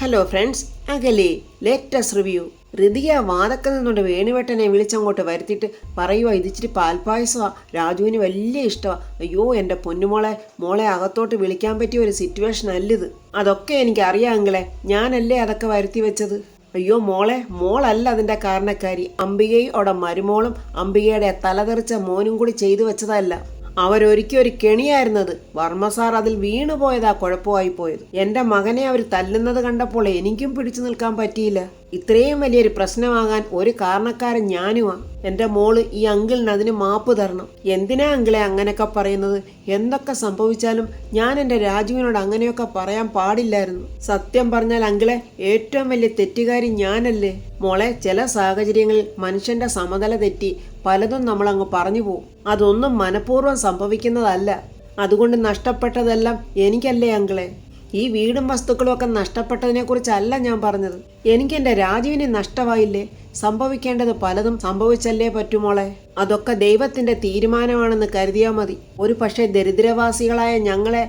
Hello friends, അകലെ latest review. Ritika വാതക്ക നിന്നുകൊണ്ട് വേണുവേട്ടനെ വിളിച്ചങ്ങോട്ട് വരുത്തിയിട്ട് പറയുക, ഇതിച്ചിരി പാൽപ്പായസമാണ്, രാജുവിന് വലിയ ഇഷ്ടമാണ്. അയ്യോ എൻ്റെ പൊന്നുമോളെ, മോളെ അകത്തോട്ട് വിളിക്കാൻ പറ്റിയ ഒരു സിറ്റുവേഷൻ അല്ലിത്. അതൊക്കെ എനിക്ക് അറിയാമെങ്കിലേ, ഞാനല്ലേ അതൊക്കെ വരുത്തി വെച്ചത്. അയ്യോ മോളെ, മോളല്ല അതിൻ്റെ കാരണക്കാരി. അംബികയും അവിടെ മരുമോളും അംബികയുടെ തലതെറിച്ച മോനും കൂടി ചെയ്തു വെച്ചതല്ല. അവരൊരിക്കൽ ഒരു കെണിയായിരുന്നത്. വർമ്മ സാർ അതിൽ വീണുപോയതാ കുഴപ്പമായി പോയത്. എൻ്റെ മകനെ അവർ തല്ലുന്നത് കണ്ടപ്പോൾ എനിക്കും പിടിച്ചു നിൽക്കാൻ പറ്റിയില്ല. ഇത്രയും വലിയൊരു പ്രശ്നമാകാൻ ഒരു കാരണക്കാരൻ ഞാനുമാ. എൻ്റെ മോള് ഈ അങ്കിളിന് അതിന് മാപ്പ് തരണം. എന്തിനാ അങ്കിളെ അങ്ങനെയൊക്കെ പറയുന്നത്? എന്തൊക്കെ സംഭവിച്ചാലും ഞാൻ എൻ്റെ രാജുവിനോട് അങ്ങനെയൊക്കെ പറയാൻ പാടില്ലായിരുന്നു. സത്യം പറഞ്ഞാൽ അങ്കിളെ, ഏറ്റവും വലിയ തെറ്റുകാരി ഞാനല്ലേ. മോളെ, ചില സാഹചര്യങ്ങളിൽ മനുഷ്യൻ്റെ സമതല തെറ്റി പലതും നമ്മളങ്ങ് പറഞ്ഞു പോവും. അതൊന്നും മനഃപൂർവ്വം സംഭവിക്കുന്നതല്ല. അതുകൊണ്ട് നഷ്ടപ്പെട്ടതെല്ലാം എനിക്കല്ലേ അങ്കിളെ. ഈ വീടും വസ്തുക്കളും ഒക്കെ നഷ്ടപ്പെട്ടതിനെ കുറിച്ചല്ല ഞാൻ പറഞ്ഞത്. എനിക്ക് എൻ്റെ രാജുവിനെ നഷ്ടമായില്ലേ. സംഭവിക്കേണ്ടത് പലതും സംഭവിച്ചല്ലേ പറ്റുമോളെ. അതൊക്കെ ദൈവത്തിൻ്റെ തീരുമാനമാണെന്ന് കരുതിയാൽ മതി. ഒരു പക്ഷേ ദരിദ്രവാസികളായ ഞങ്ങളെ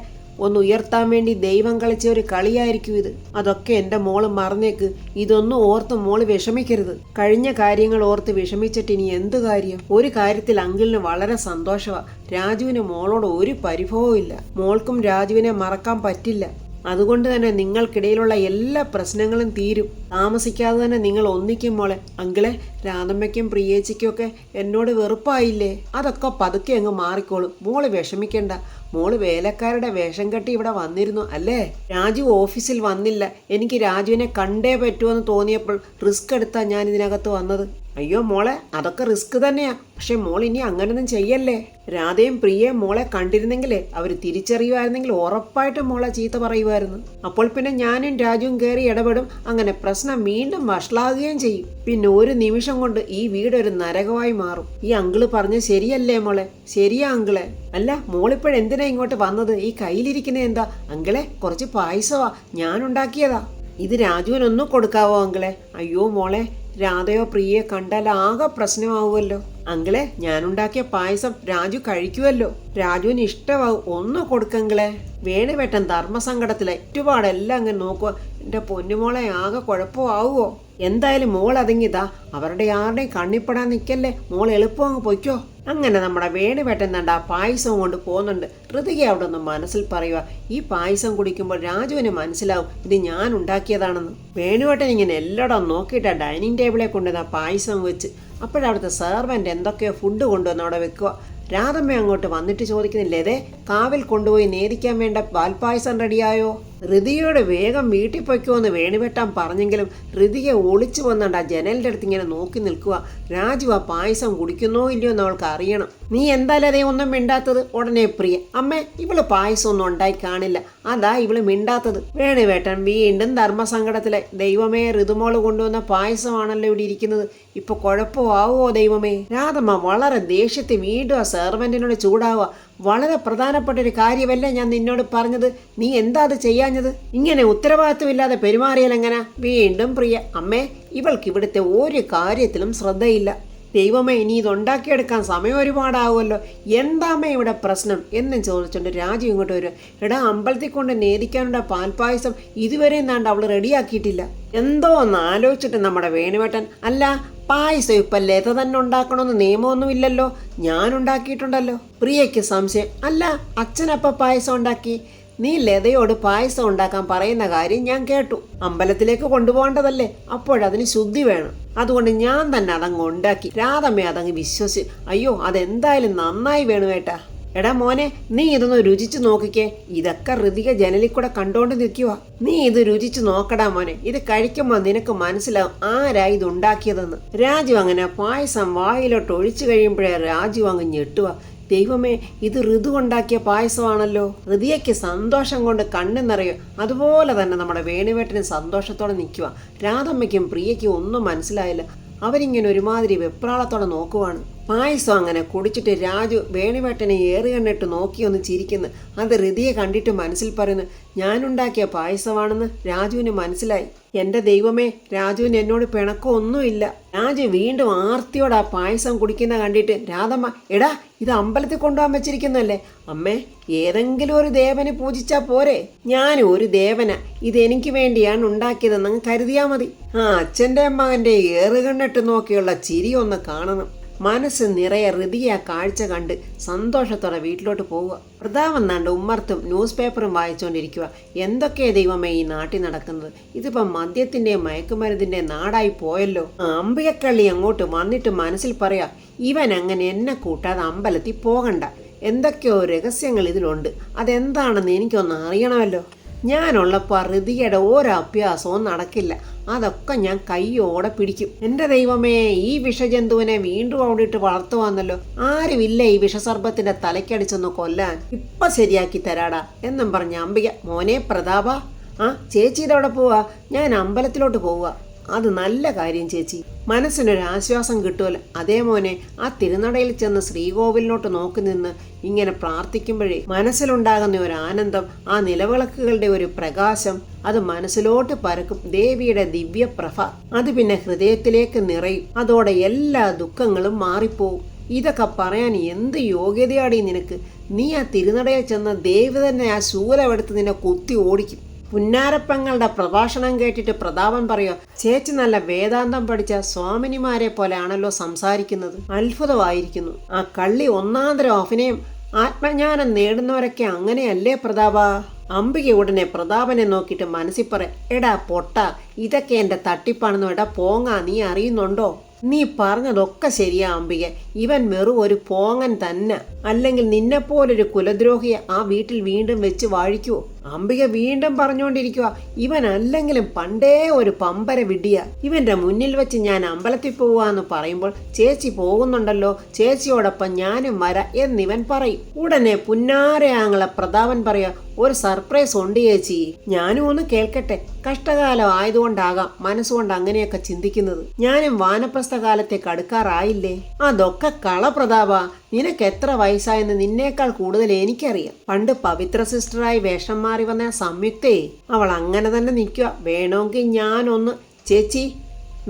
ഒന്ന് ഉയർത്താൻ വേണ്ടി ദൈവം കളിച്ച ഒരു കളിയായിരിക്കും ഇത്. അതൊക്കെ എൻ്റെ മോള് മറന്നേക്ക്. ഇതൊന്നും ഓർത്ത് മോള് വിഷമിക്കരുത്. കഴിഞ്ഞ കാര്യങ്ങൾ ഓർത്ത് വിഷമിച്ചിട്ട് ഇനി എന്ത് കാര്യം? ഒരു കാര്യത്തിൽ അങ്കിളിന് വളരെ സന്തോഷമാണ്. രാജുവിന് മോളോട് ഒരു പരിഭവവും ഇല്ല. മോൾക്കും രാജുവിനെ മറക്കാൻ പറ്റില്ല. അതുകൊണ്ട് തന്നെ നിങ്ങൾക്കിടയിലുള്ള എല്ലാ പ്രശ്നങ്ങളും തീരും. താമസിക്കാതെ തന്നെ നിങ്ങൾ ഒന്നിക്കും മോളെ. അങ്കിളെ, രാധമ്മയ്ക്കും പ്രിയേച്ചിക്കും ഒക്കെ എന്നോട് വെറുപ്പായില്ലേ? അതൊക്കെ പതുക്കെ അങ്ങ് മാറിക്കോളും. മോള് വിഷമിക്കണ്ട. മോള് വേലക്കാരുടെ വേഷം കെട്ടി ഇവിടെ വന്നിരുന്നു അല്ലേ? രാജു ഓഫീസിൽ വന്നില്ല. എനിക്ക് രാജുവിനെ കണ്ടേ പറ്റുമെന്ന് തോന്നിയപ്പോൾ റിസ്ക് എടുത്താ ഞാൻ ഇതിനകത്ത് വന്നത്. അയ്യോ മോളെ, അതൊക്കെ റിസ്ക് തന്നെയാ. പക്ഷെ മോൾ ഇനി അങ്ങനൊന്നും ചെയ്യല്ലേ. രാധയും പ്രിയയും മോളെ കണ്ടിരുന്നെങ്കിലേ അവർ തിരിച്ചറിയുമായിരുന്നെങ്കിൽ ഉറപ്പായിട്ടും മോളെ ചീത്ത പറയുമായിരുന്നു. അപ്പോൾ പിന്നെ ഞാനും രാജുവും കയറി ഇടപെടും. അങ്ങനെ പ്രശ്നം വീണ്ടും വഷളാകുകയും ചെയ്യും. പിന്നെ ഒരു നിമിഷം കൊണ്ട് ഈ വീടൊരു നരകമായി മാറും. ഈ അങ്കിള് പറഞ്ഞ് ശരിയല്ലേ മോളെ? ശരിയാ അങ്കിളെ. അല്ല, മോളിപ്പോഴെന്തിനാ ഇങ്ങോട്ട് വന്നത്? ഈ കയ്യിലിരിക്കുന്നത് എന്താ? അങ്കിളെ, കുറച്ച് പായസമാ, ഞാൻ ഉണ്ടാക്കിയതാ. ഇത് രാജുവിനൊന്നും കൊടുക്കാവോ അങ്കിളെ? അയ്യോ മോളെ, രാധയോ പ്രിയയെ കണ്ടാൽ ആകെ പ്രശ്നമാവുമല്ലോ. അങ്കിളെ, ഞാനുണ്ടാക്കിയ പായസം രാജു കഴിക്കുമല്ലോ. രാജുവിന് ഇഷ്ടമാവും. ഒന്ന് കൊടുക്കങ്കിളെ. വേണുവേട്ടൻ ധർമ്മസങ്കടത്തിലെ ചുറ്റുപാടെല്ലാം അങ്ങനെ നോക്കുക. എൻ്റെ പൊന്നുമോളെ, ആകെ കുഴപ്പമാവുമോ? എന്തായാലും മോൾ അതിങ്ങിതാ. അവരുടെ ആരുടെയും കണ്ണിപ്പെടാൻ നിൽക്കല്ലേ. മോൾ എളുപ്പം അങ്ങ് പൊയ്ക്കോ. അങ്ങനെ നമ്മുടെ വേണുവേട്ടൻ തണ്ട ആ പായസം കൊണ്ട് പോകുന്നുണ്ട്. ഋതിക അവിടെ ഒന്ന് മനസ്സിൽ പറയുക, ഈ പായസം കുടിക്കുമ്പോൾ രാജുവിന് മനസ്സിലാവും ഇത് ഞാൻ ഉണ്ടാക്കിയതാണെന്ന്. വേണുവേട്ടൻ ഇങ്ങനെ എല്ലായിടം നോക്കിയിട്ട് ഡൈനിങ് ടേബിളെ കൊണ്ടുവന്ന പായസം വെച്ച്. അപ്പോഴവിടുത്തെ സെർവൻ്റ് എന്തൊക്കെയോ ഫുഡ് കൊണ്ടുവന്ന് അവിടെ വെക്കുക. രാധമ്മ അങ്ങോട്ട് വന്നിട്ട് ചോദിക്കുന്നില്ലേ, അതെ കാവിൽ കൊണ്ടുപോയി നേദിക്കാൻ വേണ്ട പാൽപ്പായസം റെഡിയായോ? ഋതികയോട് വേഗം വീട്ടിൽ പൊയ്ക്കുമെന്ന് വേണുവേട്ടൻ പറഞ്ഞെങ്കിലും ഋതിക ഒളിച്ചു വന്നണ്ട ജനലിൻ്റെ അടുത്ത് ഇങ്ങനെ നോക്കി നിൽക്കുക. രാജു ആ പായസം കുടിക്കുന്നോ ഇല്ലയോ എന്ന് അവൾക്ക് അറിയണം. നീ എന്തായാലും അതേ ഒന്നും മിണ്ടാത്തത്? ഉടനെ പ്രിയ, അമ്മേ ഇവള് പായസം ഒന്നും ഉണ്ടായി കാണില്ല, അതാ ഇവള് മിണ്ടാത്തത്. വേണുവേട്ടൻ വീണ്ടും ധർമ്മസങ്കടത്തിലെ. ദൈവമേ, ഋതുമോള് കൊണ്ടുവന്ന പായസമാണല്ലോ ഇവിടെ ഇരിക്കുന്നത്. ഇപ്പൊ കുഴപ്പമാവോ ദൈവമേ? രാധമ്മ വളരെ ദേഷ്യത്തിൽ വീണ്ടും ആ സെർവൻറ്റിനോട് ചൂടാവുക. വളരെ പ്രധാനപ്പെട്ട ഒരു കാര്യമല്ലേ ഞാൻ നിന്നോട് പറഞ്ഞത്? നീ എന്താ അത് ചെയ്യാഞ്ഞത്? ഇങ്ങനെ ഉത്തരവാദിത്വമില്ലാതെ പെരുമാറിയാൽ എങ്ങനെ? വീണ്ടും പ്രിയ, അമ്മേ ഇവൾക്ക് ഇവിടുത്തെ ഒരു കാര്യത്തിലും ശ്രദ്ധയില്ല. ദൈവമേ, ഇനി ഇതുണ്ടാക്കിയെടുക്കാൻ സമയം ഒരുപാടാവുമല്ലോ. എന്താമ്മേ ഇവിടെ പ്രശ്നം എന്നും ചോദിച്ചുകൊണ്ട് രാജു ഇങ്ങോട്ട് വരും. എടാ, അമ്പലത്തിൽ കൊണ്ട് നേദിക്കാനുള്ള പാൽപ്പായസം ഇതുവരെ എന്താണ്ട് അവൾ റെഡിയാക്കിയിട്ടില്ല. എന്തോ ഒന്ന് ആലോചിച്ചിട്ട് നമ്മുടെ വേണുവേട്ടൻ, അല്ല പായസം ഇപ്പം ലത തന്നെ ഉണ്ടാക്കണമെന്ന് നിയമമൊന്നുമില്ലല്ലോ, ഞാൻ ഉണ്ടാക്കിയിട്ടുണ്ടല്ലോ. പ്രിയയ്ക്ക് സംശയം, അല്ല അച്ഛനപ്പം പായസം ഉണ്ടാക്കി? നീ ലതയോട് പായസം ഉണ്ടാക്കാൻ പറയുന്ന കാര്യം ഞാൻ കേട്ടു. അമ്പലത്തിലേക്ക് കൊണ്ടുപോകേണ്ടതല്ലേ, അപ്പോഴതിന് ശുദ്ധി വേണം. അതുകൊണ്ട് ഞാൻ തന്നെ അതങ്ങ് ഉണ്ടാക്കി. രാധമ്മ അതങ്ങ് വിശ്വസിച്ച്. അയ്യോ, അതെന്തായാലും നന്നായി വേണുവേട്ടാ. എടാ മോനെ, നീ ഇതൊന്ന് രുചിച്ച് നോക്കിക്കേ. ഇതൊക്കെ ഋതിക ജനലിൽ കൂടെ കണ്ടോണ്ട് നിൽക്കുക. നീ ഇത് രുചിച്ച് നോക്കടാ മോനെ. ഇത് കഴിക്കുമ്പോൾ നിനക്ക് മനസ്സിലാവും ആരാ ഇത് ഉണ്ടാക്കിയതെന്ന്. രാജു അങ്ങനെ പായസം വായിലോട്ട് ഒഴിച്ചു കഴിയുമ്പോഴേ രാജു അങ്ങ് ഞെട്ടുക. ദൈവമേ, ഇത് ഋതു ഉണ്ടാക്കിയ പായസമാണല്ലോ. ഋതിയയ്ക്ക് സന്തോഷം കൊണ്ട് കണ്ണു നിറയും. അതുപോലെ തന്നെ നമ്മുടെ വേണുവേട്ടന് സന്തോഷത്തോടെ നിൽക്കുക. രാധമ്മയ്ക്കും പ്രിയയ്ക്കും ഒന്നും മനസ്സിലായില്ല. അവരിങ്ങനെ ഒരുമാതിരി വെപ്രാളത്തോടെ നോക്കുവാണ്. പായസം അങ്ങനെ കുടിച്ചിട്ട് രാജു വേണിവേട്ടനെ ഏറുകണ്ണിട്ട് നോക്കി ഒന്ന് ചിരിക്കുന്നു. അത് ഹൃതിയെ കണ്ടിട്ട് മനസ്സിൽ പറയുന്നു, ഞാനുണ്ടാക്കിയ പായസമാണെന്ന് രാജുവിന് മനസ്സിലായി. എൻ്റെ ദൈവമേ, രാജുവിന് എന്നോട് പിണക്കമൊന്നുമില്ല. രാജു വീണ്ടും ആർത്തിയോട് ആ പായസം കുടിക്കുന്ന കണ്ടിട്ട് രാധമ്മ, എടാ ഇത് അമ്പലത്തിൽ കൊണ്ടുപോകാൻ വെച്ചിരിക്കുന്നല്ലേ അമ്മേ, ഏതെങ്കിലും ഒരു ദേവനെ പൂജിച്ചാ പോരെ? ഞാൻ ഒരു ദേവന, ഇതെനിക്ക് വേണ്ടിയാണ് ഉണ്ടാക്കിയതെന്ന് കരുതിയാ മതി. ആ അച്ഛൻ്റെ മകൻ്റെ ഏറുകണ്ണിട്ട് നോക്കിയുള്ള ചിരി ഒന്ന് കാണണം. മനസ്സ് നിറയെ ഹൃതിയെ ആ കാഴ്ച കണ്ട് സന്തോഷത്തോടെ വീട്ടിലോട്ട് പോവുക. പ്രതാപൻ നാണ്ട് ഉമ്മർത്തും ന്യൂസ് പേപ്പറും വായിച്ചുകൊണ്ടിരിക്കുക. എന്തൊക്കെയാ ദൈവമേ ഈ നാട്ടിൽ നടക്കുന്നത്? ഇതിപ്പം മദ്യത്തിൻ്റെയും മയക്കുമരുന്നിൻ്റെയും നാടായി പോയല്ലോ. അമ്പികക്കള്ളി അങ്ങോട്ട് വന്നിട്ട് മനസ്സിൽ പറയാ, ഇവൻ അങ്ങനെ എന്നെ കൂട്ടാതെ അമ്പലത്തിൽ പോകണ്ട. എന്തൊക്കെയോ രഹസ്യങ്ങൾ ഇതിലുണ്ട്. അതെന്താണെന്ന് എനിക്കൊന്ന് അറിയണമല്ലോ. ഞാനുള്ളപ്പോൾ ഹൃതിയുടെ ഓരോ അഭ്യാസവും നടക്കില്ല. അതൊക്കെ ഞാൻ കയ്യോടെ പിടിക്കും. എൻ്റെ ദൈവമേ, ഈ വിഷജന്തുവിനെ വീണ്ടും അവിടിട്ട് വളർത്തുവാന്നല്ലോ. ആരുമില്ല ഈ വിഷസർപ്പത്തിന്റെ തലയ്ക്കടിച്ചൊന്ന് കൊല്ലാൻ. ഇപ്പൊ ശരിയാക്കി തരാടാ എന്നും പറഞ്ഞ അംബിക, മോനെ പ്രതാപ, ആ ചേച്ചി ഇതോടെ പോവാ, ഞാൻ അമ്പലത്തിലോട്ട് പോവുക. അത് നല്ല കാര്യം ചേച്ചി, മനസ്സിനൊരു ആശ്വാസം കിട്ടുമല്ലോ. അതേ മോനെ, ആ തിരുനടയിൽ ചെന്ന് ശ്രീകോവിലിനോട്ട് നോക്കി നിന്ന് ഇങ്ങനെ പ്രാർത്ഥിക്കുമ്പോഴേ മനസ്സിലുണ്ടാകുന്ന ഒരു ആനന്ദം, ആ നിലവിളക്കുകളുടെ ഒരു പ്രകാശം, അത് മനസ്സിലോട്ട് പരക്കും. ദേവിയുടെ ദിവ്യപ്രഭ അത് പിന്നെ ഹൃദയത്തിലേക്ക് നിറയും. അതോടെ എല്ലാ ദുഃഖങ്ങളും മാറിപ്പോവും. ഇതൊക്കെ പറയാൻ എന്ത് യോഗ്യതയാടി നിനക്ക്? നീ ആ തിരുനടയിൽ ചെന്ന് ദേവി തന്നെ ആ ശൂലമെടുത്ത് നിന്നെ കുത്തി ഓടിക്കും. പുന്നാരപ്പങ്ങളുടെ പ്രഭാഷണം കേട്ടിട്ട് പ്രതാപൻ പറയോ, ചേച്ചി നല്ല വേദാന്തം പഠിച്ച സ്വാമിനിമാരെ പോലെയാണല്ലോ സംസാരിക്കുന്നത്. അത്ഭുതമായിരിക്കുന്നു. ആ കള്ളി ഒന്നാന്തരം അഭിനയം. ആത്മജ്ഞാനം നേടുന്നവരൊക്കെ അങ്ങനെയല്ലേ പ്രതാപ? അംബിക ഉടനെ പ്രതാപനെ നോക്കിയിട്ട് മനസ്സിൽ പറയാം, എടാ പൊട്ട, ഇതൊക്കെ എൻ്റെ തട്ടിപ്പാണെന്നോ. എടാ പോങ്ങാ, നീ അറിയുന്നുണ്ടോ? നീ പറഞ്ഞതൊക്കെ ശരിയാ അംബിക. ഇവൻ വെറും ഒരു പോങ്ങൻ തന്നെ. അല്ലെങ്കിൽ നിന്നെപ്പോലൊരു കുലദ്രോഹിയെ ആ വീട്ടിൽ വീണ്ടും വെച്ച് വാഴിക്കുവോ? അംബിക വീണ്ടും പറഞ്ഞുകൊണ്ടിരിക്കുക, ഇവൻ അല്ലെങ്കിലും പണ്ടേ ഒരു പമ്പര വിഡിയ. ഇവന്റെ മുന്നിൽ വെച്ച് ഞാൻ അമ്പലത്തിൽ പോവാന്ന് പറയുമ്പോൾ ചേച്ചി പോകുന്നുണ്ടല്ലോ, ചേച്ചിയോടൊപ്പം ഞാനും വരാ എന്നിവൻ പറയും. ഉടനെ പുന്നാരയാങ്ങളെ പ്രതാപൻ പറയാ, ഒരു സർപ്രൈസ് ഉണ്ട് ചേച്ചി, ഞാനും ഒന്ന് കേൾക്കട്ടെ. കഷ്ടകാലം ആയതുകൊണ്ടാകാം മനസ്സുകൊണ്ട് അങ്ങനെയൊക്കെ ചിന്തിക്കുന്നത്. ഞാനും വാനപ്രസ്ഥ കാലത്തേക്ക് അടുക്കാറായില്ലേ? അതൊക്കെ കള പ്രതാപ. നിനക്ക് എത്ര വയസ്സായെന്ന് നിന്നേക്കാൾ കൂടുതൽ എനിക്കറിയാം. പണ്ട് പവിത്ര സിസ്റ്ററായി വേഷം മാറി വന്ന സംയുക്തേ, അവൾ അങ്ങനെ തന്നെ നിൽക്കുക. വേണമെങ്കിൽ ഞാനൊന്ന് ചേച്ചി,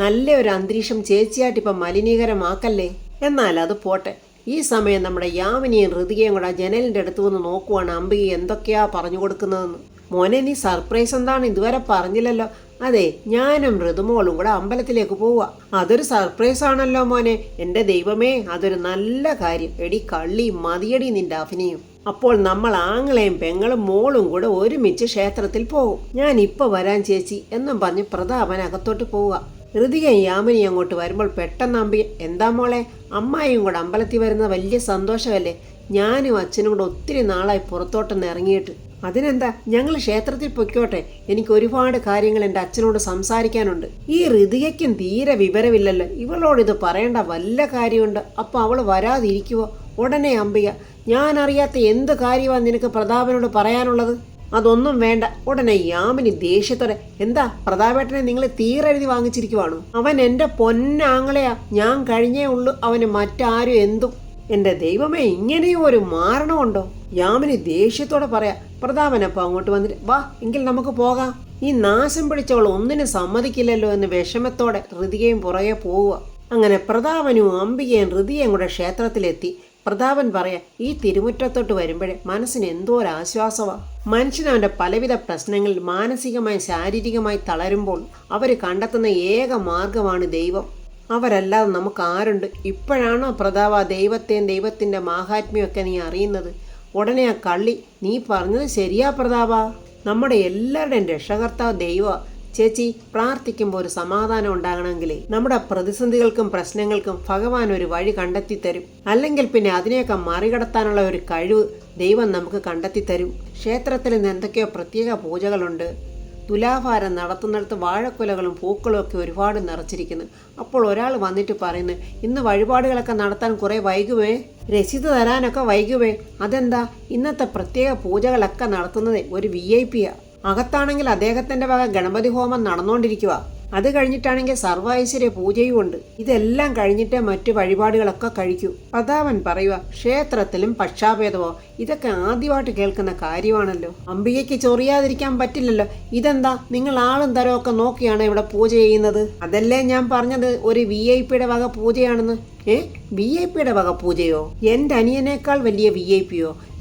നല്ലൊരു അന്തരീക്ഷം ചേച്ചിയായിട്ടിപ്പം മലിനീകരമാക്കല്ലേ. എന്നാൽ അത് പോട്ടെ. ഈ സമയം നമ്മുടെ യാമിനിയും ഹൃതികയും കൂടെ ജനലിൻ്റെ അടുത്ത് വന്ന് നോക്കുവാണ് അംബിക എന്തൊക്കെയാ പറഞ്ഞു കൊടുക്കുന്നതെന്ന്. മോനെ, നീ സർപ്രൈസ് എന്താണ് ഇതുവരെ പറഞ്ഞില്ലല്ലോ? അതെ, ഞാനും ഋതുമോളും കൂടെ അമ്പലത്തിലേക്ക് പോവുക. അതൊരു സർപ്രൈസ് ആണല്ലോ മോനെ. എൻ്റെ ദൈവമേ, അതൊരു നല്ല കാര്യം. എടി കള്ളി, മതിയടി നിന്റെ അഭിനയം. അപ്പോൾ നമ്മൾ ആങ്ങളെയും പെങ്ങളും മോളും കൂടെ ഒരുമിച്ച് ക്ഷേത്രത്തിൽ പോകും. ഞാൻ ഇപ്പൊ വരാൻ ചേച്ചി എന്നും പറഞ്ഞ് പ്രതാപൻ അകത്തോട്ട് പോവുക. ഹൃതികയും യാമിനി അങ്ങോട്ട് വരുമ്പോൾ പെട്ടെന്ന് അംബിക, എന്താ മോളെ, അമ്മായിയും കൂടെ അമ്പലത്തിൽ വരുന്നത് വലിയ സന്തോഷമല്ലേ? ഞാനും അച്ഛനും കൂടെ ഒത്തിരി നാളായി പുറത്തോട്ടൊന്ന് ഇറങ്ങിയിട്ട്. അതിനെന്താ, ഞങ്ങൾ ക്ഷേത്രത്തിൽ പൊയ്ക്കോട്ടെ. എനിക്ക് ഒരുപാട് കാര്യങ്ങൾ എൻ്റെ അച്ഛനോട് സംസാരിക്കാനുണ്ട്. ഈ ഹൃതികയ്ക്കും തീരെ വിവരമില്ലല്ലോ. ഇവളോടിത് പറയേണ്ട വല്ല കാര്യമുണ്ട്. അപ്പോൾ അവൾ വരാതിരിക്കുവോ? ഉടനെ അംബിക, ഞാൻ അറിയാത്ത എന്ത് കാര്യമാണ് നിനക്ക് പ്രതാപനോട് പറയാനുള്ളത്? അതൊന്നും വേണ്ട. ഉടനെ യാമിനി ദേഷ്യത്തോടെ, എന്താ പ്രതാപേട്ടനെ നിങ്ങൾ തീരെഴുതി വാങ്ങിച്ചിരിക്കുവാണോ? അവൻ എൻ്റെ പൊന്നാങ്ങളെയാ. ഞാൻ കഴിഞ്ഞേ ഉള്ളൂ അവന് മറ്റാരും എന്തും. എൻ്റെ ദൈവമേ, ഇങ്ങനെയും ഒരു മാരണമുണ്ടോ? യാമിനി ദേഷ്യത്തോടെ പറയാ. പ്രതാപനപ്പം അങ്ങോട്ട് വന്നിട്ട്, വാ എങ്കിൽ നമുക്ക് പോകാം. ഈ നാശം പിടിച്ചവൾ ഒന്നിനും സമ്മതിക്കില്ലല്ലോ എന്ന് വിഷമത്തോടെ ഹൃതികയും പുറകെ പോവുക. അങ്ങനെ പ്രതാപനും അംബികയും ഹൃതികയും കൂടെ ക്ഷേത്രത്തിലെത്തി. പ്രതാപൻ പറയാ, ഈ തിരുമുറ്റത്തോട്ട് വരുമ്പോഴേ മനസ്സിന് എന്തോ ഒരു ആശ്വാസമാണ്. മനുഷ്യനവൻ്റെ പലവിധ പ്രശ്നങ്ങളിൽ മാനസികമായി ശാരീരികമായി തളരുമ്പോൾ അവർ കണ്ടെത്തുന്ന ഏക മാർഗമാണ് ദൈവം. അവരല്ലാതെ നമുക്ക് ആരുണ്ട്? ഇപ്പോഴാണോ പ്രതാപ ദൈവത്തെയും ദൈവത്തിൻ്റെ മാഹാത്മ്യമൊക്കെ നീ അറിയുന്നത്? ഉടനെ ആ കള്ളി, നീ പറഞ്ഞത് ശരിയാ പ്രതാപ. നമ്മുടെ എല്ലാവരുടെയും രക്ഷകർത്താവ് ദൈവ. ചേച്ചി, പ്രാർത്ഥിക്കുമ്പോൾ ഒരു സമാധാനം ഉണ്ടാകണമെങ്കിലേ നമ്മുടെ പ്രതിസന്ധികൾക്കും പ്രശ്നങ്ങൾക്കും ഭഗവാൻ ഒരു വഴി കണ്ടെത്തി തരും. അല്ലെങ്കിൽ പിന്നെ അതിനെയൊക്കെ മറികടത്താനുള്ള ഒരു കഴിവ് ദൈവം നമുക്ക് കണ്ടെത്തി തരും. ക്ഷേത്രത്തിൽ നിന്ന് എന്തൊക്കെയോ പ്രത്യേക പൂജകളുണ്ട്. തുലാഭാരം നടത്തുന്നിടത്ത് വാഴക്കുലകളും പൂക്കളും ഒക്കെ ഒരുപാട് നിറച്ചിരിക്കുന്നു. അപ്പോൾ ഒരാൾ വന്നിട്ട് പറയുന്നു, ഇന്ന് വഴിപാടുകളൊക്കെ നടത്താൻ കുറേ വൈകുവേ, രസീത് തരാനൊക്കെ വൈകുവേ. അതെന്താ? ഇന്നത്തെ പ്രത്യേക പൂജകളൊക്കെ നടത്തുന്നത് ഒരു VIP യാ. അകത്താണെങ്കിൽ അദ്ദേഹത്തിൻ്റെ വക ഗണപതി ഹോമം നടന്നുകൊണ്ടിരിക്കുക. അത് കഴിഞ്ഞിട്ടാണെങ്കിൽ സർവൈശ്വര്യ പൂജയും ഉണ്ട്. ഇതെല്ലാം കഴിഞ്ഞിട്ട് മറ്റു വഴിപാടുകളൊക്കെ കഴിക്കൂ. പ്രതാപൻ പറയുക, ക്ഷേത്രത്തിലും പക്ഷാഭേദമോ? ഇതൊക്കെ ആദ്യമായിട്ട് കേൾക്കുന്ന കാര്യമാണല്ലോ. അംബികയ്ക്ക് ചൊറിയാതിരിക്കാൻ പറ്റില്ലല്ലോ. ഇതെന്താ നിങ്ങൾ ആളും തരമൊക്കെ നോക്കിയാണ് ഇവിടെ പൂജ ചെയ്യുന്നത്? അതല്ലേ ഞാൻ പറഞ്ഞത് ഒരു VIP വക പൂജയാണെന്ന്. VIP വക പൂജയോ? എൻ്റെ അനിയനേക്കാൾ വലിയ VIP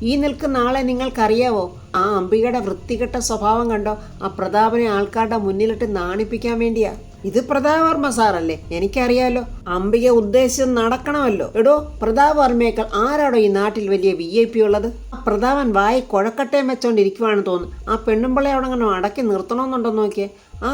ഈ നിൽക്കുന്ന ആളെ നിങ്ങൾക്കറിയാവോ? ആ അംബികയുടെ വൃത്തികെട്ട സ്വഭാവം കണ്ടോ? ആ പ്രതാപനെ ആൾക്കാരുടെ മുന്നിലിട്ട് നാണിപ്പിക്കാൻ വേണ്ടിയാ. ഇത് പ്രതാപവർമ്മ സാറല്ലേ? എനിക്കറിയാലോ. അംബിക ഉദ്ദേശിച്ചത് നടക്കണമല്ലോ. എടോ, പ്രതാപവർമ്മയേക്കാൾ ആരാടോ ഈ നാട്ടിൽ വലിയ VIP ഉള്ളത്? ആ പ്രതാപൻ വായി കുഴക്കട്ടയും വെച്ചോണ്ടിരിക്കുവാണെന്ന് തോന്നുന്നു. ആ പെണ്ണുമ്പിളെ അവിടെ അങ്ങനെ അടക്കി നിർത്തണമെന്നുണ്ടോ നോക്കിയേ.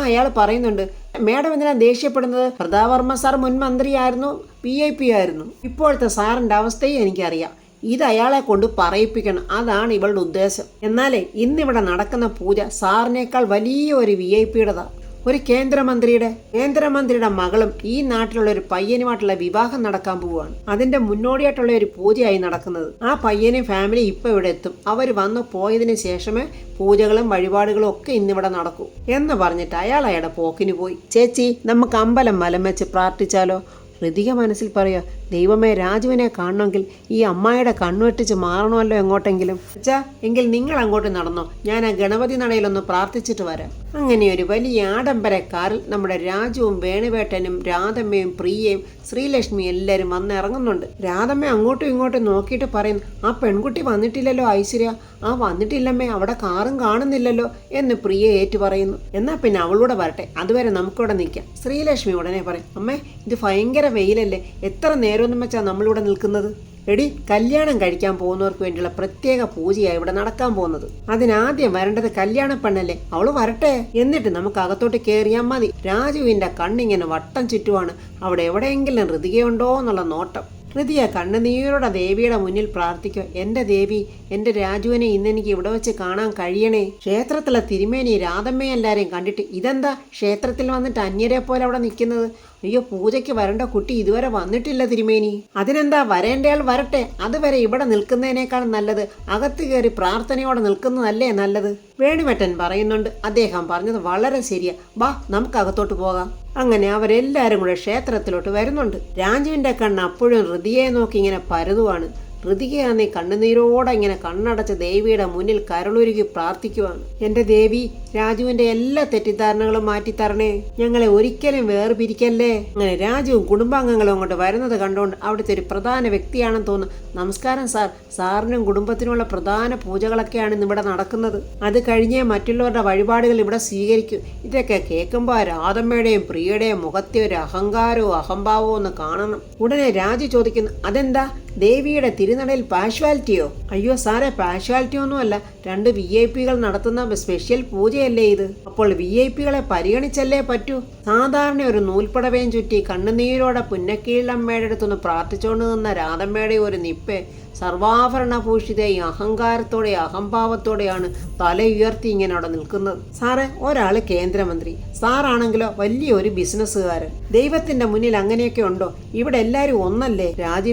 അയാൾ പറയുന്നുണ്ട്, മേഡം എന്തിനാ ദേഷ്യപ്പെടുന്നത്? പ്രതാപവർമ്മ സാർ മുൻ മന്ത്രിയായിരുന്നു, VIP ആയിരുന്നു. ഇപ്പോഴത്തെ സാറിൻ്റെ അവസ്ഥയും എനിക്കറിയാം. ഇത് അയാളെ കൊണ്ട് പറയിപ്പിക്കണം, അതാണ് ഇവളുടെ ഉദ്ദേശം. എന്നാലേ ഇന്നിവിടെ നടക്കുന്ന പൂജ സാറിനേക്കാൾ വലിയ ഒരു VIPയുടേതാ. ഒരു കേന്ദ്രമന്ത്രിയുടെ മകളും ഈ നാട്ടിലുള്ള ഒരു പയ്യനുമായിട്ടുള്ള വിവാഹം നടക്കാൻ പോവുകയാണ്. അതിന്റെ മുന്നോടിയായിട്ടുള്ള ഒരു പൂജയായി നടക്കുന്നത്. ആ പയ്യനും ഫാമിലി ഇപ്പൊ ഇവിടെ എത്തും. അവർ വന്നു പോയതിനു ശേഷമേ പൂജകളും വഴിപാടുകളും ഒക്കെ ഇന്നിവിടെ നടക്കൂ എന്ന് പറഞ്ഞിട്ട് അയാളുടെ പോക്കിന് പോയി. ചേച്ചി, നമുക്ക് അമ്പലം വലം വെച്ച് പ്രാർത്ഥിച്ചാലോ? ഋതിക മനസ്സിൽ പറയുക, ദൈവമേ, രാജുവിനെ കാണണമെങ്കിൽ ഈ അമ്മായിയുടെ കണ്ണുവെട്ടിച്ച് മാറണമല്ലോ എങ്ങോട്ടെങ്കിലും. അച്ഛാ, എങ്കിൽ നിങ്ങൾ അങ്ങോട്ട് നടന്നോ, ഞാൻ ആ ഗണപതി നടയിലൊന്ന് പ്രാർത്ഥിച്ചിട്ട് വരാം. അങ്ങനെ ഒരു വലിയ ആഡംബര കാറിൽ നമ്മുടെ രാജുവും വേണുവേട്ടനും രാധമ്മയും പ്രിയയും ശ്രീലക്ഷ്മിയും എല്ലാവരും വന്നിറങ്ങുന്നുണ്ട്. രാധമ്മ അങ്ങോട്ടും ഇങ്ങോട്ടും നോക്കിയിട്ട് പറയുന്നു, ആ പെൺകുട്ടി വന്നിട്ടില്ലല്ലോ ഐശ്വര്യ. ആ വന്നിട്ടില്ലമ്മേ, അവിടെ കാറും കാണുന്നില്ലല്ലോ എന്ന് പ്രിയ ഏറ്റു പറയുന്നു. എന്നാ പിന്നെ അവളൂടെ വരട്ടെ, അതുവരെ നമുക്കിവിടെ നിൽക്കാം. ശ്രീലക്ഷ്മി ഉടനെ പറയും, അമ്മേ, ഇത് ഭയങ്കര വെയിലല്ലേ, എത്ര നേരമൊന്നും വെച്ചാൽ നമ്മളിവിടെ നിൽക്കുന്നത്? എടി, കല്യാണം കഴിക്കാൻ പോകുന്നവർക്ക് വേണ്ടിയുള്ള പ്രത്യേക പൂജയാണ് ഇവിടെ നടക്കാൻ പോകുന്നത്. അതിനാദ്യം വരേണ്ടത് കല്യാണ പെണ്ണല്ലേ, അവള് വരട്ടെ, എന്നിട്ട് നമുക്ക് അകത്തോട്ട് കയറിയാൽ മതി. രാജുവിന്റെ കണ്ണിങ്ങനെ വട്ടം ചുറ്റുവാണ്. അവിടെ എവിടെയെങ്കിലും ഋതികയുണ്ടോ എന്നുള്ള നോട്ടം. ഋതിക കണ്ണുനീരോടെ ദേവിയുടെ മുന്നിൽ പ്രാർത്ഥിക്കുക, എൻ്റെ ദേവി, എൻ്റെ രാജുവിനെ ഇന്നെനിക്ക് ഇവിടെ വെച്ച് കാണാൻ കഴിയണേ. ക്ഷേത്രത്തിലെ തിരുമേനി രാധമ്മയെല്ലാരെയും കണ്ടിട്ട് ഇതെന്താ ക്ഷേത്രത്തിൽ വന്നിട്ട് അന്യരെ പോലെ അവിടെ നിൽക്കുന്നത്? അയ്യോ, പൂജയ്ക്ക് വരേണ്ട കുട്ടി ഇതുവരെ വന്നിട്ടില്ല തിരുമേനി. അതിനെന്താ, വരേണ്ടയാൾ വരട്ടെ. അതുവരെ ഇവിടെ നിൽക്കുന്നതിനേക്കാൾ നല്ലത് അകത്ത് കയറി പ്രാർത്ഥനയോടെ നിൽക്കുന്നതല്ലേ നല്ലത്. വേണുവേട്ടൻ പറയുന്നുണ്ട്, അദ്ദേഹം പറഞ്ഞത് വളരെ ശരിയാ, വാ നമുക്ക് അകത്തോട്ട് പോകാം. അങ്ങനെ അവരെല്ലാവരും കൂടെ ക്ഷേത്രത്തിലോട്ട് വരുന്നുണ്ട്. രാജുവിൻ്റെ കണ്ണ് അപ്പോഴും ഋതിയെ നോക്കി ഇങ്ങനെ പരതുവാണ്. ഋതികയാന്നേ കണ്ണുനീരോടെ ഇങ്ങനെ കണ്ണടച്ച് ദേവിയുടെ മുന്നിൽ കരളുരുകി പ്രാർത്ഥിക്കുവാണ്. എൻ്റെ ദേവി, രാജുവിൻ്റെ എല്ലാ തെറ്റിദ്ധാരണകളും മാറ്റിത്തരണേ, ഞങ്ങളെ ഒരിക്കലും വേർപിരിക്കല്ലേ. അങ്ങനെ രാജുവും കുടുംബാംഗങ്ങളും അങ്ങോട്ട് വരുന്നത് കണ്ടുകൊണ്ട് അവിടുത്തെ ഒരു പ്രധാന വ്യക്തിയാണെന്ന് തോന്നുന്നു. നമസ്കാരം സാർ, സാറിനും കുടുംബത്തിനുമുള്ള പ്രധാന പൂജകളൊക്കെയാണ് ഇന്നിവിടെ നടക്കുന്നത്. അത് കഴിഞ്ഞേ മറ്റുള്ളവരുടെ വഴിപാടുകൾ ഇവിടെ സ്വീകരിക്കൂ. ഇതൊക്കെ കേൾക്കുമ്പോൾ രാധമ്മയുടെയും പ്രിയയുടെയും മുഖത്തെ ഒരു അഹങ്കാരവും അഹംഭാവവും ഒന്ന് കാണണം. ഉടനെ രാജു ചോദിക്കുന്നു, അതെന്താ ദേവിയുടെ തിരുനടയിൽ പാഷ്വാലിറ്റിയോ? അയ്യോ സാറേ, പാഷ്വാലിറ്റി ഒന്നുമല്ല, 2 VIP നടത്തുന്ന സ്പെഷ്യൽ പൂജയല്ലേ ഇത്. അപ്പോൾ VIP പരിഗണിച്ചല്ലേ പറ്റൂ. സാധാരണ ഒരു നൂൽപ്പടവയും ചുറ്റി കണ്ണുനീരോടെ പുന്നക്കീഴമ്മയുടെ അടുത്തൊന്ന് പ്രാർത്ഥിച്ചുകൊണ്ട് നിന്ന രാധമ്മയുടെ ഒരു നിപ്പെ സർവാഭരണഭൂഷിതയും അഹങ്കാരത്തോടെ അഹംഭാവത്തോടെയാണ് തല ഉയർത്തി ഇങ്ങനെ അവിടെ നിൽക്കുന്നത്. സാറേ, ഒരാള് കേന്ദ്രമന്ത്രി, സാറാണെങ്കിലോ വലിയൊരു ബിസിനസ്സുകാരൻ. ദൈവത്തിന്റെ മുന്നിൽ അങ്ങനെയൊക്കെ ഉണ്ടോ? ഇവിടെ എല്ലാവരും ഒന്നല്ലേ?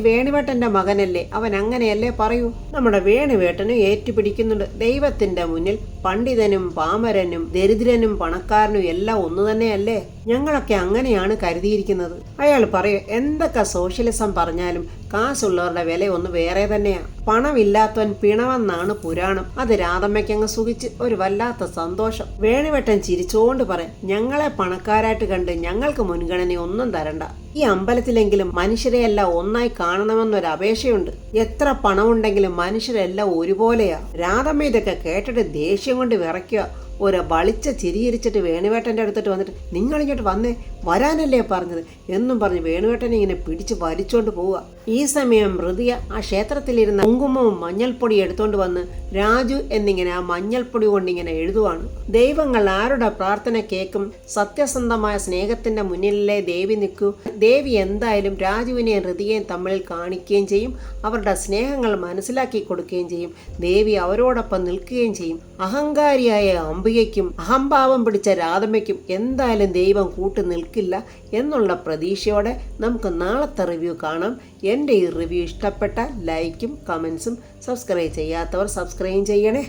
വേണുവേട്ടന്റെ മകനല്ലേ, അവൻ അങ്ങനെയല്ലേ പറയൂ. നമ്മുടെ വേണുവേട്ടനും ഏറ്റുപിടിക്കുന്നുണ്ട്, ദൈവത്തിന്റെ മുന്നിൽ പണ്ഡിതനും പാമരനും ദരിദ്രനും പണക്കാരനും എല്ലാം ഒന്നു തന്നെയല്ലേ? ഞങ്ങളൊക്കെ അങ്ങനെയാണ് കരുതിയിരിക്കുന്നത്. അയാൾ പറയൂ, എന്തൊക്കെ സോഷ്യലിസം പറഞ്ഞാലും കാശുള്ളവരുടെ വില ഒന്ന് വേറെ തന്നെയാ. പണമില്ലാത്തവൻ പിണമെന്നാണ് പുരാണം. അത് രാധമ്മയ്ക്കങ്ങ് സുഖിച്ച് ഒരു വല്ലാത്ത സന്തോഷം. വേണുവേട്ടൻ ചിരിച്ചുകൊണ്ട് പറയും, ഞങ്ങളെ പണക്കാരായിട്ട് കണ്ട് ഞങ്ങൾക്ക് മുൻഗണന ഒന്നും തരണ്ട. ഈ അമ്പലത്തിലെങ്കിലും മനുഷ്യരെയെല്ലാം ഒന്നായി കാണണമെന്നൊരു അപേക്ഷയുണ്ട്. എത്ര പണമുണ്ടെങ്കിലും മനുഷ്യരെല്ലാം ഒരുപോലെയാ. രാധമ്മ ഇതൊക്കെ കേട്ടിട്ട് ദേഷ്യം കൊണ്ട് വിറയ്ക്കുക. ഒരു വളിച്ച ചിരിയിരിച്ചിട്ട് വേണുവേട്ടൻ്റെ അടുത്തിട്ട് വന്നിട്ട്, നിങ്ങളിങ്ങോട്ട് വന്നേ, വരാനല്ലേ പറഞ്ഞത് എന്നും പറഞ്ഞ് വേണുവേട്ടനെ ഇങ്ങനെ പിടിച്ച് വലിച്ചോണ്ട് പോവുക. ഈ സമയം ഋതിക ആ ക്ഷേത്രത്തിലിരുന്ന കുങ്കുമവും മഞ്ഞൾപ്പൊടി എടുത്തോണ്ട് വന്ന് രാജു എന്നിങ്ങനെ ആ മഞ്ഞൾപ്പൊടി കൊണ്ടിങ്ങനെ എഴുതുവാണ്. ദൈവങ്ങൾ ആരുടെ പ്രാർത്ഥന കേൾക്കും? സത്യസന്ധമായ സ്നേഹത്തിന്റെ മുന്നിലല്ലേ ദേവി നിൽക്കൂ. ദേവി എന്തായാലും രാജുവിനെയും ഋതികയും തമ്മിൽ കാണിക്കുകയും ചെയ്യും. അവരുടെ സ്നേഹങ്ങൾ മനസ്സിലാക്കി കൊടുക്കുകയും ചെയ്യും. ദേവി അവരോടൊപ്പം നിൽക്കുകയും ചെയ്യും. അഹങ്കാരിയായ അംബികയ്ക്കും അഹംഭാവം പിടിച്ച രാധമ്മയ്ക്കും എന്തായാലും ദൈവം കൂട്ടു നിൽക്കില്ല എന്നുള്ള പ്രതീക്ഷയോടെ നമുക്ക് നാളത്തെ റിവ്യൂ കാണാം. എൻ്റെ ഈ റിവ്യൂ ഇഷ്ടപ്പെട്ട ലൈക്കും കമൻസും സബ്സ്ക്രൈബ് ചെയ്യാത്തവർ സബ്സ്ക്രൈബ് ചെയ്യണേ.